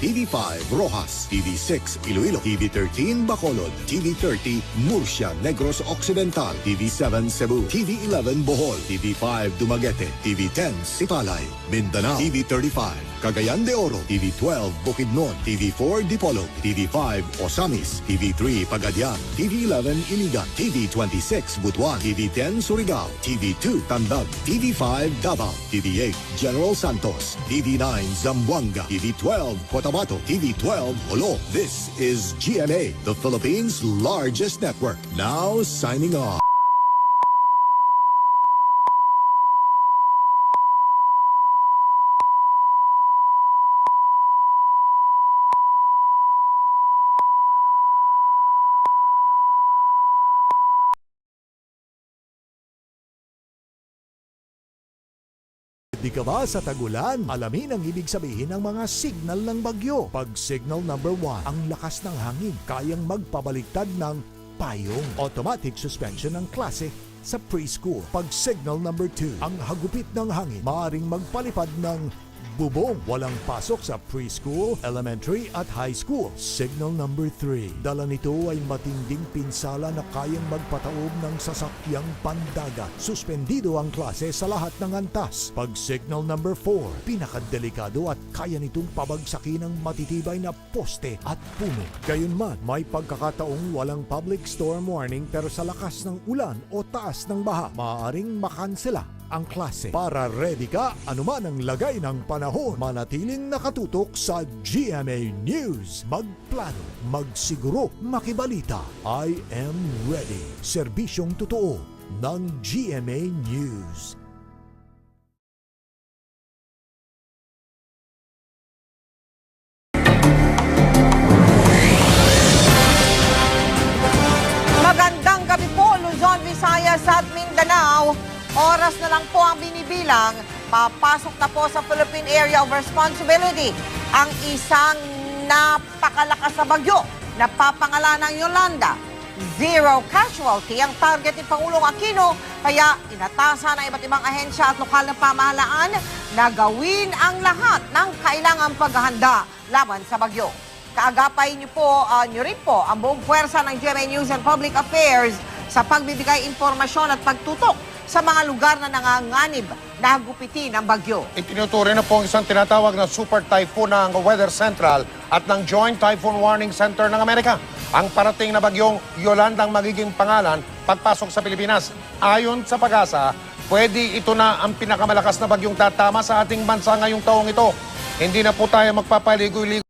TV5 Rojas, TV6 Iloilo, TV13 Bacolod, TV30 Murcia Negros Occidental, TV7 Cebu, TV11 Bohol, TV5 Dumaguete, TV10 Sipalay, Mindanao, TV35 Cagayan de Oro, TV12 Bukidnon, TV4 Dipolog, TV5 Osamis, TV3 Pagadian, TV11 Iligan, TV26 Butuan, TV10 Surigao, TV2 Tandag, TV5 Davao, TV8 General Santos, TV9 Zamboanga, TV12 Cotabato, TV12 Holo. This is GMA, the Philippines' largest network. Now signing off. Di ka ba sa tagulan? Alamin ang ibig sabihin ng mga signal ng bagyo. Pag signal number 1, ang lakas ng hangin, kayang magpabaliktad ng payong. Automatic suspension ng klase sa preschool. Pag signal number 2, ang hagupit ng hangin, maaaring magpalipad ng bubong. Walang pasok sa preschool, elementary at high school. Signal number 3, dala nito ay matinding pinsala na kayang magpataob ng sasakyang pandagat. Suspendido ang klase sa lahat ng antas. Pag signal number 4, pinakadelikado at kaya nitong pabagsakin ng matitibay na poste at puno. Gayunman, may pagkakataong walang public storm warning pero sa lakas ng ulan o taas ng baha, maaaring makansela ang klase. Para ready ka, anuman ang lagay ng panahon, manatiling nakatutok sa GMA News. Magplano, magsiguro, makibalita. I am ready. Serbisyong totoo ng GMA News. Magandang gabi po, Luzon, Visayas at Mindanao. Oras na lang po ang binibilang. Papasok na po sa Philippine Area of Responsibility ang isang napakalakas na bagyo na papangalanang Yolanda. Zero casualty ang target ni Pangulong Aquino, kaya inatasan ng iba't ibang ahensya at lokal na pamahalaan na gawin ang lahat ng kailangang paghahanda laban sa bagyo. Kaagapay niyo rin po ang buong puwersa ng GMA News and Public Affairs sa pagbibigay impormasyon at pagtutok sa mga lugar na nanganganib na hagupitin ng bagyo. Itinuturi na po ang isang tinatawag na super typhoon ng Weather Central at ng Joint Typhoon Warning Center ng Amerika. Ang parating na bagyong Yolanda ang magiging pangalan pagpasok sa Pilipinas. Ayon sa Pag-asa, pwede ito na ang pinakamalakas na bagyong tatama sa ating bansa ngayong taong ito. Hindi na po tayo magpapaligoy-ligoy